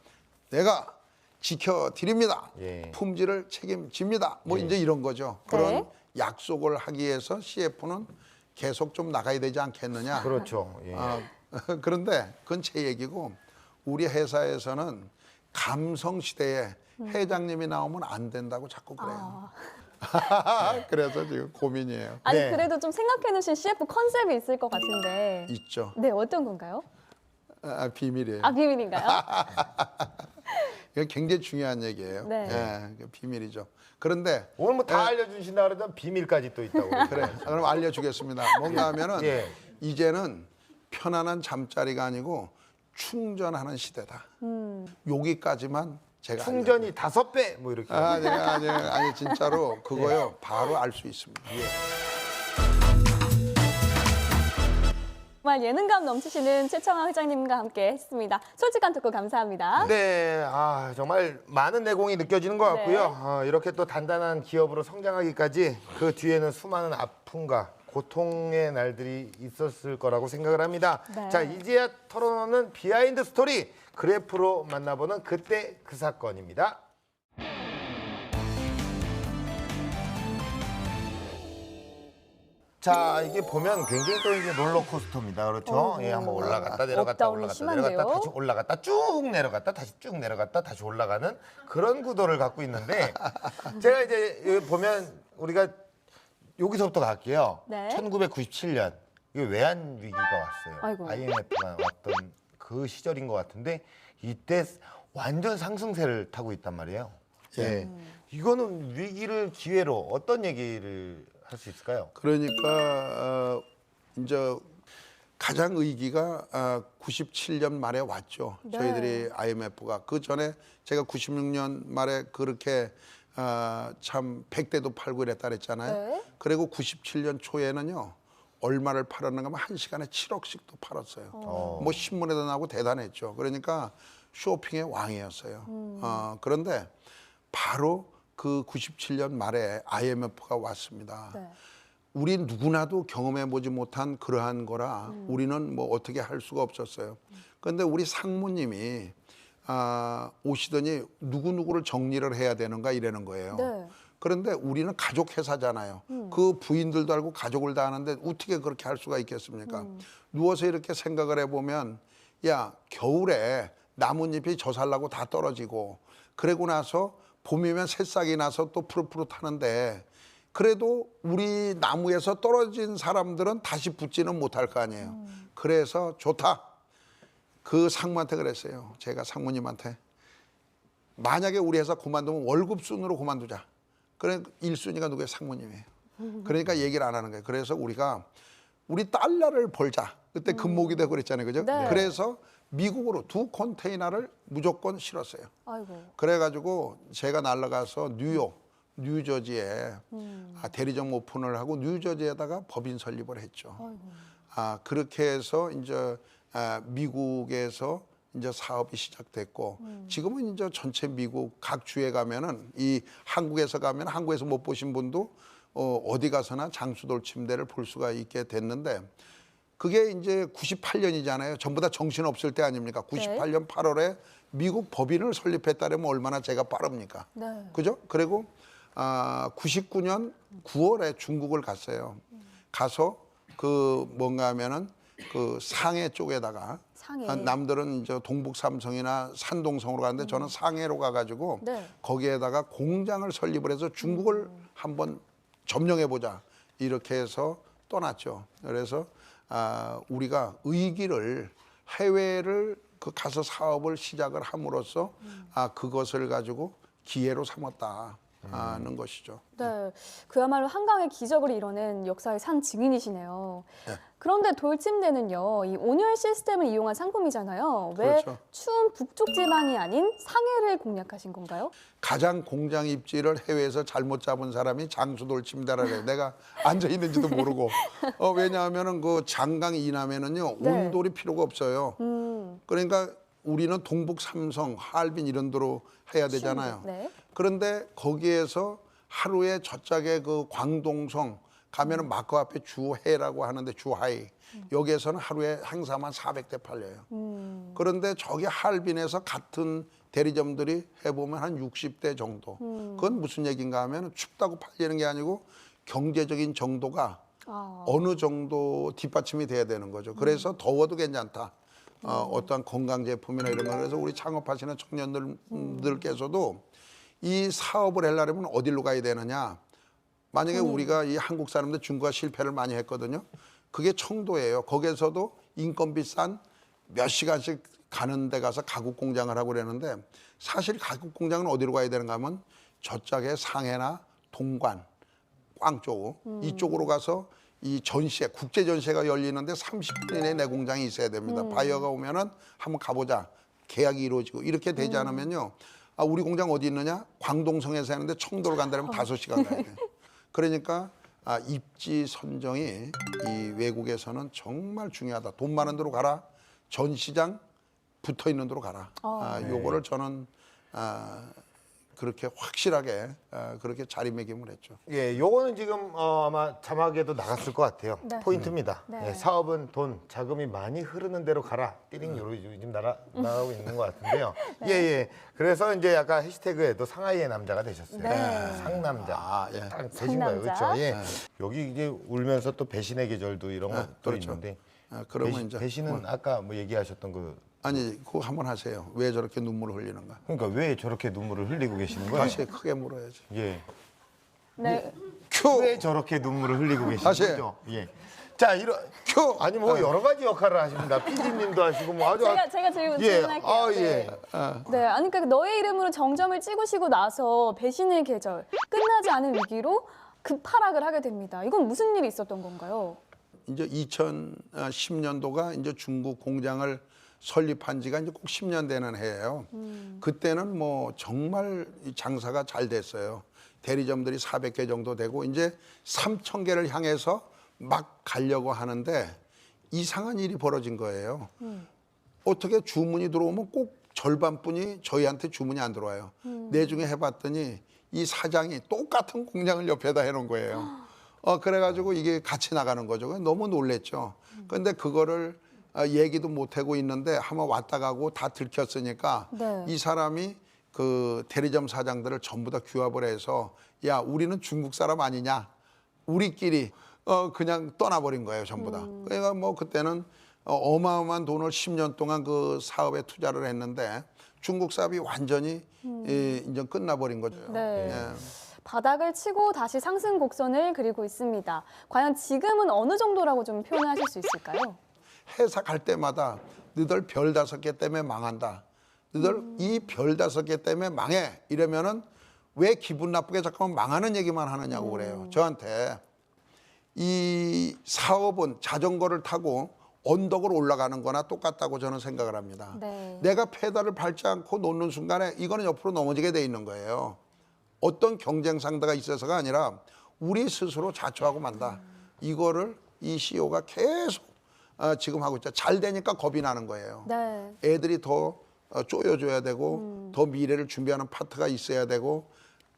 내가 지켜드립니다. 예. 품질을 책임집니다. 뭐 이제 이런 거죠. 그런 약속을 하기 위해서 CF는 계속 좀 나가야 되지 않겠느냐. 그렇죠. 예. 그런데 그건 제 얘기고 우리 회사에서는 감성 시대에 회장님이 나오면 안 된다고 자꾸 그래요. 그래서 지금 고민이에요. 아니 네. 그래도 좀 생각해놓으신 CF 컨셉이 있을 것 같은데. 있죠. 네, 어떤 건가요? 비밀이에요. 비밀인가요? 이건 굉장히 중요한 얘기예요. 네. 비밀이죠. 그런데 오늘 뭐 다 알려주신다 그러던 비밀까지 또 있다고. 그래. 그럼 알려주겠습니다. 뭔가 하면은 예. 이제는 편안한 잠자리가 아니고 충전하는 시대다. 여기까지만 제가 충전이 5배 뭐 이렇게. 아니 진짜로 그거요. 바로 알 수 있습니다. 정말 예능감 넘치시는 최청아 회장님과 함께 했습니다. 솔직한 토크 감사합니다. 네, 정말 많은 내공이 느껴지는 것 같고요. 이렇게 또 단단한 기업으로 성장하기까지 그 뒤에는 수많은 아픔과 고통의 날들이 있었을 거라고 생각을 합니다. 네. 자, 이제야 털어놓는 비하인드 스토리 그래프로 만나보는 그때 그 사건입니다. 자, 이게 보면 굉장히 또 이제 롤러코스터입니다. 그렇죠? 예, 한번 올라갔다 내려갔다 올라갔다 내려갔다 다시 올라갔다 쭉 내려갔다 다시 쭉 내려갔다 다시 올라가는 그런 구도를 갖고 있는데 제가 이제 여기 보면 우리가 여기서부터 갈게요. 네. 1997년 이게 외환 위기가 왔어요. 아이고. IMF가 왔던 그 시절인 것 같은데 이때 완전 상승세를 타고 있단 말이에요. 예. 이거는 위기를 기회로 어떤 얘기를 할 수 있을까요? 그러니까 이제 가장 위기가 97년 말에 왔죠. 네. 저희들이 IMF가 그 전에 제가 96년 말에 그렇게 참 100대도 팔고 이랬다 그랬잖아요. 네. 그리고 97년 초에는요. 얼마를 팔았는가 하면 1시간에 7억씩도 팔았어요. 뭐 신문에도 나오고 대단했죠. 그러니까 쇼핑의 왕이었어요. 그런데 바로 그 97년 말에 IMF가 왔습니다. 네. 우리 누구나도 경험해보지 못한 그러한 거라 우리는 뭐 어떻게 할 수가 없었어요. 그런데 우리 상무님이 오시더니 누구누구를 정리를 해야 되는가 이러는 거예요. 네. 그런데 우리는 가족 회사잖아요. 그 부인들도 알고 가족을 다 하는데 어떻게 그렇게 할 수가 있겠습니까? 누워서 이렇게 생각을 해보면 야 겨울에 나뭇잎이 젖살라고 다 떨어지고 그러고 나서 봄이면 새싹이 나서 또 푸릇푸릇하는데 그래도 우리 나무에서 떨어진 사람들은 다시 붙지는 못할 거 아니에요. 그래서 좋다. 그 상무한테 그랬어요. 제가 상무님한테 만약에 우리 회사 그만두면 월급 순으로 그만두자. 그래 1순위가 누구예요? 상무님이에요. 그러니까 얘기를 안 하는 거예요. 그래서 우리 달러를 벌자. 그때 금목이 되고 그랬잖아요. 그죠? 네. 그래서 미국으로 2 컨테이너를 무조건 실었어요. 아이고. 그래가지고 제가 날아가서 뉴욕, 뉴저지에 대리점 오픈을 하고 뉴저지에다가 법인 설립을 했죠. 그렇게 해서 이제 미국에서 이제 사업이 시작됐고 지금은 이제 전체 미국 각 주에 가면은 이 한국에서 가면 한국에서 못 보신 분도 어디 가서나 장수돌 침대를 볼 수가 있게 됐는데 그게 이제 98년이잖아요. 전부 다 정신 없을 때 아닙니까? 98년 8월에 미국 법인을 설립했다면 얼마나 제가 빠릅니까? 네. 그죠? 그리고 99년 9월에 중국을 갔어요. 가서 그 뭔가 하면은 그 상해 쪽에다가 남들은 이제 동북 삼성이나 산동성으로 가는데 저는 상해로 가가지고 네. 거기에다가 공장을 설립을 해서 중국을 한번 점령해 보자 이렇게 해서 떠났죠. 그래서 우리가 의기를 해외를 가서 사업을 시작을 함으로써 그것을 가지고 기회로 삼았다는 것이죠. 네, 그야말로 한강의 기적을 이뤄낸 역사의 산 증인이시네요. 네. 그런데 돌침대는요, 이 온열 시스템을 이용한 상품이잖아요. 왜 그렇죠. 추운 북쪽 지방이 아닌 상해를 공략하신 건가요? 가장 공장 입지를 해외에서 잘못 잡은 사람이 장수돌 침대라 그래요. 내가 앉아 있는지도 모르고. 왜냐하면은 그 장강 이남에는요 네. 온돌이 필요가 없어요. 그러니까 우리는 동북 삼성, 하얼빈 이런 데로 해야 되잖아요. 네. 그런데 거기에서 하루에 저짝에 그 광동성 가면은 마크 앞에 주해라고 하는데 주하이 여기에서는 하루에 행사만 400대 팔려요. 그런데 저기 하얼빈에서 같은 대리점들이 해보면 한 60대 정도. 그건 무슨 얘기인가 하면 춥다고 팔리는 게 아니고 경제적인 정도가 어느 정도 뒷받침이 돼야 되는 거죠. 그래서 더워도 괜찮다. 어떠한 건강 제품이나 이런 거. 그래서 우리 창업하시는 청년들께서도 이 사업을 하려면 어디로 가야 되느냐. 만약에 우리가 이 한국 사람들 중국과 실패를 많이 했거든요. 그게 청도예요. 거기에서도 인건비 싼 몇 시간씩 가는 데 가서 가구 공장을 하고 그러는데 사실 가구 공장은 어디로 가야 되는가 하면 저쪽에 상해나 동관, 꽝쪽 이쪽으로 가서 이 전시회, 국제 전시회가 열리는데 30분 이내에 내 공장이 있어야 됩니다. 바이어가 오면은 한번 가보자. 계약이 이루어지고 이렇게 되지 않으면요. 아, 우리 공장 어디 있느냐? 광동성에서 하는데 청도를 간다면 5시간 가야 돼요. 그러니까 입지 선정이 이 외국에서는 정말 중요하다. 돈 많은 데로 가라. 전시장 붙어 있는 데로 가라. 요거를 저는 그렇게 확실하게 그렇게 자리매김을 했죠. 예, 요거는 지금 아마 자막에도 나갔을 것 같아요. 네. 포인트입니다. 네. 예, 사업은 돈, 자금이 많이 흐르는 대로 가라. 띠링 요즘 나가고 있는 것 같은데요. 네. 예, 예. 그래서 이제 약간 해시태그에도 상하이의 남자가 되셨어요. 네. 상남자. 예. 딱 되신 거예요. 상남자. 그렇죠. 예. 여기 이제 울면서 또 배신의 계절도 이런 것도 그렇죠. 있는데. 그러면 이제 배신은 아까 뭐 얘기하셨던 그 아니 그거 한번 하세요. 왜 저렇게 눈물을 흘리는가? 그러니까 왜 저렇게 눈물을 흘리고 계시는 거예요? 다시 크게 물어야지. 예. 네. 왜 저렇게 눈물을 흘리고 계시는 다시. 거죠? 예. 자, 아니 뭐 여러 가지 역할을 하십니다. PD님도 하시고 뭐 아주 제가 질문 예. 질문할게요. 예. 네, 아니 그러니까 너의 이름으로 정점을 찍으시고 나서 배신의 계절, 끝나지 않은 위기로 급하락을 하게 됩니다. 이건 무슨 일이 있었던 건가요? 이제 2010년도가 이제 중국 공장을 설립한 지가 이제 꼭 10년 되는 해예요. 그때는 뭐 정말 이 장사가 잘 됐어요. 대리점들이 400개 정도 되고 이제 3,000개를 향해서 막 가려고 하는데 이상한 일이 벌어진 거예요. 어떻게 주문이 들어오면 꼭 절반뿐이 저희한테 주문이 안 들어와요. 내중에 해봤더니 이 사장이 똑같은 공장을 옆에다 해놓은 거예요. 그래가지고 이게 같이 나가는 거죠. 너무 놀랬죠. 그런데 그거를 얘기도 못하고 있는데 한번 왔다 가고 다 들켰으니까 네. 이 사람이 그 대리점 사장들을 전부 다 규합을 해서 야, 우리는 중국 사람 아니냐. 우리끼리 그냥 떠나버린 거예요, 전부 다. 그러니까 뭐 그때는 어마어마한 돈을 10년 동안 그 사업에 투자를 했는데 중국 사업이 완전히 이제 끝나버린 거죠. 네. 예. 바닥을 치고 다시 상승 곡선을 그리고 있습니다. 과연 지금은 어느 정도라고 좀 표현하실 수 있을까요? 회사 갈 때마다 너희들 별 5개 때문에 망한다. 너희들 이 별 5개 때문에 망해. 이러면은 왜 기분 나쁘게 잠깐만 망하는 얘기만 하느냐고 그래요. 저한테. 이 사업은 자전거를 타고 언덕을 올라가는 거나 똑같다고 저는 생각을 합니다. 네. 내가 페달을 밟지 않고 놓는 순간에 이거는 옆으로 넘어지게 돼 있는 거예요. 어떤 경쟁 상대가 있어서가 아니라 우리 스스로 자초하고 만다. 이거를 이 CEO가 계속 지금 하고 있죠. 잘 되니까 겁이 나는 거예요. 네. 애들이 더 쪼여줘야 되고 더 미래를 준비하는 파트가 있어야 되고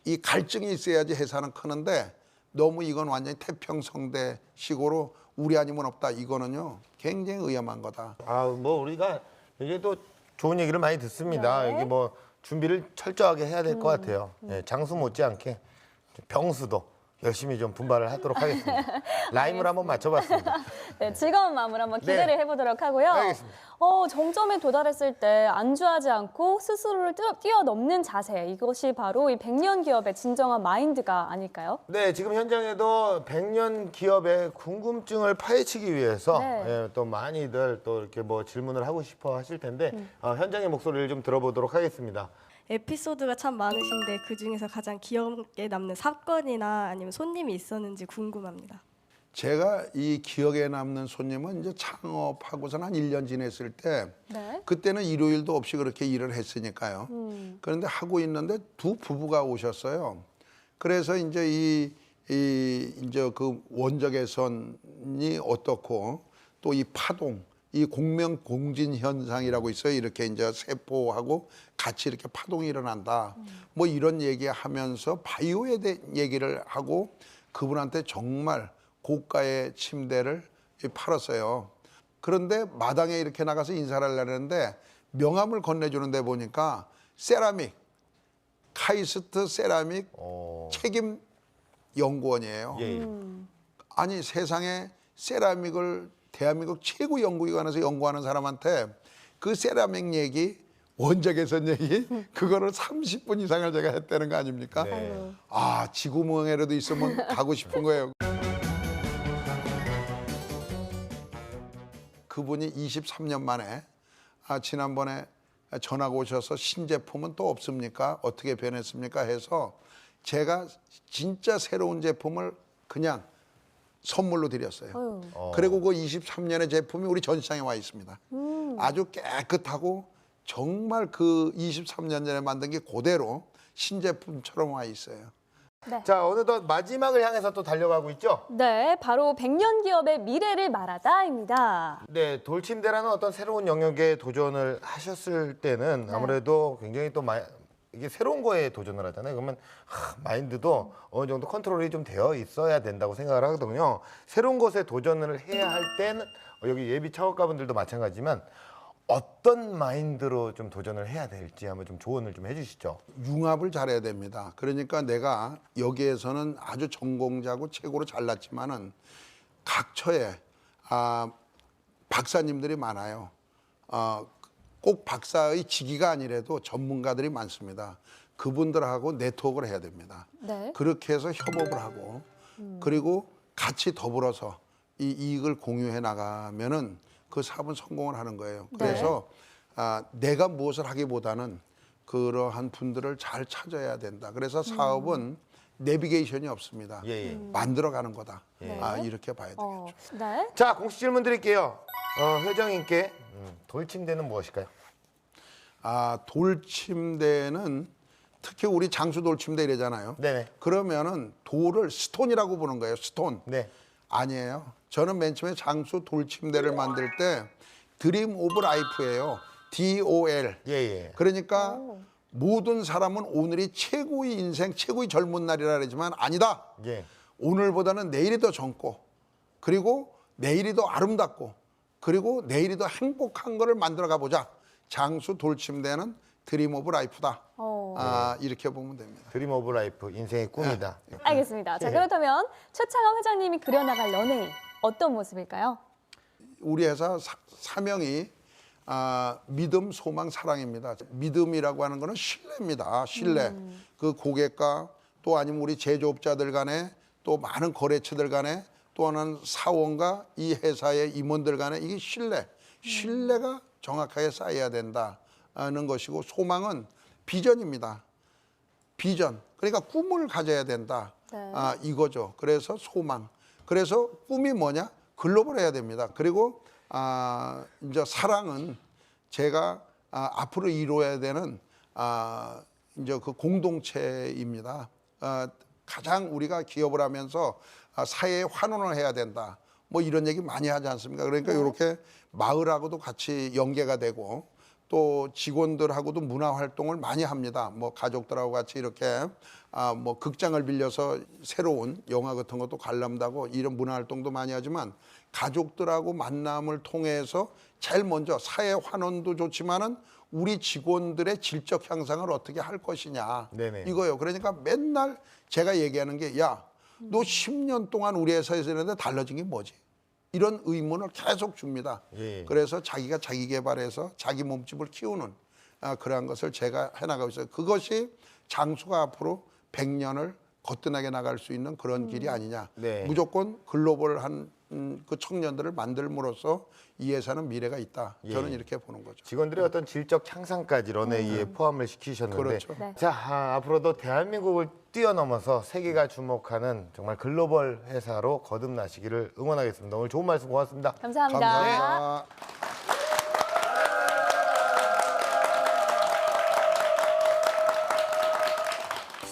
이 갈증이 있어야지 회사는 크는데 너무 이건 완전히 태평성대식으로 우리 아니면 없다. 이거는요 굉장히 위험한 거다. 뭐 우리가 이게 또 좋은 얘기를 많이 듣습니다. 네. 여기 뭐 준비를 철저하게 해야 될 것 같아요. 예, 장수 못지않게 병수도 열심히 좀 분발을 하도록 하겠습니다. 라임을 한번 맞춰봤습니다. 네, 즐거운 마음으로 한번 기대를 해보도록 하고요. 알겠습니다. 정점에 도달했을 때 안주하지 않고 스스로를 뛰어넘는 자세, 이것이 바로 이 100년 기업의 진정한 마인드가 아닐까요? 네, 지금 현장에도 100년 기업의 궁금증을 파헤치기 위해서 네. 예, 또 많이들 또 이렇게 뭐 질문을 하고 싶어 하실 텐데 현장의 목소리를 좀 들어보도록 하겠습니다. 에피소드가 참 많으신데 그중에서 가장 기억에 남는 사건이나 아니면 손님이 있었는지 궁금합니다. 제가 이 기억에 남는 손님은 이제 창업하고선 한 1년 지냈을 때 네. 그때는 일요일도 없이 그렇게 일을 했으니까요. 그런데 하고 있는데 두 부부가 오셨어요. 그래서 이제 이제 그 원적 개선이 어떻고 또 이 파동, 이 공명공진 현상이라고 있어요. 이렇게 이제 세포하고 같이 이렇게 파동이 일어난다. 뭐 이런 얘기하면서 바이오에 대한 얘기를 하고 그분한테 정말 고가의 침대를 팔았어요. 그런데 마당에 이렇게 나가서 인사를 하려는데 명함을 건네주는데 보니까 세라믹, 카이스트 세라믹 책임 연구원이에요. 아니 세상에 세라믹을 대한민국 최고 연구기관에서 연구하는 사람한테 그 세라믹 얘기, 원적 개선 얘기 그거를 30분 이상을 제가 했다는 거 아닙니까? 네. 지구멍에라도 있으면 가고 싶은 거예요. 그분이 23년 만에 지난번에 전화가 오셔서 신제품은 또 없습니까? 어떻게 변했습니까? 해서 제가 진짜 새로운 제품을 그냥 선물로 드렸어요. 그리고 그 23년의 제품이 우리 전시장에 와 있습니다. 아주 깨끗하고 정말 그 23년 전에 만든 게 그대로 신제품처럼 와 있어요. 네. 자, 어느덧 마지막을 향해서 또 달려가고 있죠? 네, 바로 100년 기업의 미래를 말하다입니다. 네, 돌침대라는 어떤 새로운 영역에 도전을 하셨을 때는 아무래도 굉장히 또 이게 새로운 거에 도전을 하잖아요. 그러면 마인드도 어느 정도 컨트롤이 좀 되어 있어야 된다고 생각을 하거든요. 새로운 것에 도전을 해야 할 때는 여기 예비 창업가분들도 마찬가지지만 어떤 마인드로 좀 도전을 해야 될지 한번 좀 조언을 좀 해주시죠. 융합을 잘해야 됩니다. 그러니까 내가 여기에서는 아주 전공자고 최고로 잘났지만은 각처에 박사님들이 많아요. 꼭 박사의 직위가 아니라도 전문가들이 많습니다. 그분들하고 네트워크를 해야 됩니다. 네. 그렇게 해서 협업을 하고 그리고 같이 더불어서 이 이익을 공유해 나가면은 그 사업은 성공을 하는 거예요. 그래서 내가 무엇을 하기보다는 그러한 분들을 잘 찾아야 된다. 그래서 사업은 내비게이션이 없습니다. 만들어가는 거다. 이렇게 봐야 되겠죠. 네. 자, 공식 질문 드릴게요. 회장님께 돌침대는 무엇일까요? 돌침대는 특히 우리 장수 돌침대 이래잖아요. 네네. 그러면은 돌을 스톤이라고 보는 거예요. 스톤. 네. 아니에요. 저는 맨 처음에 장수 돌침대를 만들 때 드림 오브 라이프예요. DOL. 그러니까 모든 사람은 오늘이 최고의 인생, 최고의 젊은 날이라 그러지만 아니다. 오늘보다는 내일이 더 젊고 그리고 내일이 더 아름답고 그리고 내일이 더 행복한 거를 만들어 가보자. 장수 돌침대는 드림 오브 라이프다. 이렇게 보면 됩니다. 드림 오브 라이프, 인생의 꿈이다. 알겠습니다. 자, 그렇다면 최창업 회장님이 그려나갈 연예인 어떤 모습일까요? 우리 회사 사명이 믿음, 소망, 사랑입니다. 믿음이라고 하는 거는 신뢰입니다. 신뢰. 그 고객과 또 아니면 우리 제조업자들 간에 또 많은 거래처들 간에 또 하나는 사원과 이 회사의 임원들 간에 이게 신뢰. 신뢰가 정확하게 쌓여야 된다는 것이고 소망은 비전입니다. 비전. 그러니까 꿈을 가져야 된다. 이거죠. 그래서 소망. 그래서 꿈이 뭐냐? 글로벌 해야 됩니다. 그리고 이제 사랑은 제가 앞으로 이루어야 되는 이제 그 공동체입니다. 가장 우리가 기업을 하면서 사회에 환원을 해야 된다. 뭐 이런 얘기 많이 하지 않습니까? 그러니까 이렇게 마을하고도 같이 연계가 되고 또 직원들하고도 문화 활동을 많이 합니다. 뭐 가족들하고 같이 이렇게 뭐 극장을 빌려서 새로운 영화 같은 것도 관람하고 이런 문화 활동도 많이 하지만 가족들하고 만남을 통해서 제일 먼저 사회 환원도 좋지만은 우리 직원들의 질적 향상을 어떻게 할 것이냐 이거요. 그러니까 맨날 제가 얘기하는 게 야, 너 10년 동안 우리 회사에서 했는데 달라진 게 뭐지? 이런 의문을 계속 줍니다. 그래서 자기가 자기 개발해서 자기 몸집을 키우는 그러한 것을 제가 해나가고 있어요. 그것이 장수가 앞으로 100년을 거뜬하게 나갈 수 있는 그런 길이 아니냐. 무조건 글로벌한 그 청년들을 만들므로써 이 회사는 미래가 있다. 저는 이렇게 보는 거죠. 직원들의 어떤 질적 향상까지 런웨이에 포함을 시키셨는데 그렇죠. 자, 앞으로도 대한민국을 뛰어넘어서 세계가 주목하는 정말 글로벌 회사로 거듭나시기를 응원하겠습니다. 오늘 좋은 말씀 고맙습니다. 감사합니다. 감사합니다.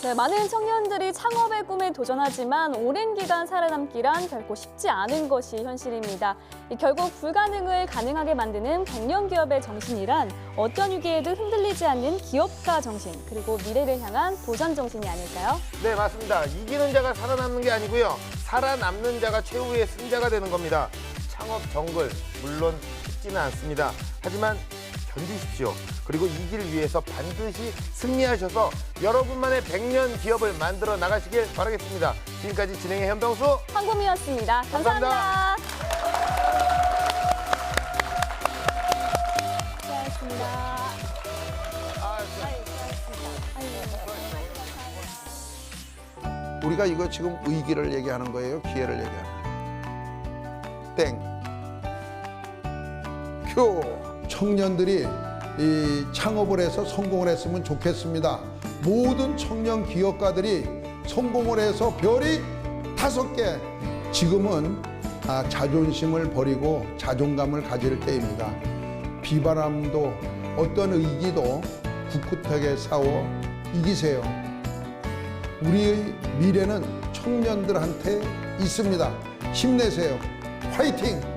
네, 많은 청년들이 창업의 꿈에 도전하지만 오랜 기간 살아남기란 결코 쉽지 않은 것이 현실입니다. 결국 불가능을 가능하게 만드는 100년 기업의 정신이란 어떤 위기에도 흔들리지 않는 기업가 정신, 그리고 미래를 향한 도전 정신이 아닐까요? 네, 맞습니다. 이기는 자가 살아남는 게 아니고요. 살아남는 자가 최후의 승자가 되는 겁니다. 창업 정글, 물론 쉽지는 않습니다. 하지만 견디십시오. 그리고 이길 위해서 반드시 승리하셔서 여러분만의 100년 기업을 만들어 나가시길 바라겠습니다. 지금까지 진행의 현병수, 황금이었습니다. 감사합니다. 수고하셨습니다. 우리가 이거 지금 위기를 얘기하는 거예요? 기회를 얘기하는 거예요? 땡. 큐. 청년들이 이 창업을 해서 성공을 했으면 좋겠습니다. 모든 청년 기업가들이 성공을 해서 별이 5개, 지금은 자존심을 버리고 자존감을 가질 때입니다. 비바람도 어떤 의기도 굳굳하게 싸워 이기세요. 우리의 미래는 청년들한테 있습니다. 힘내세요. 화이팅!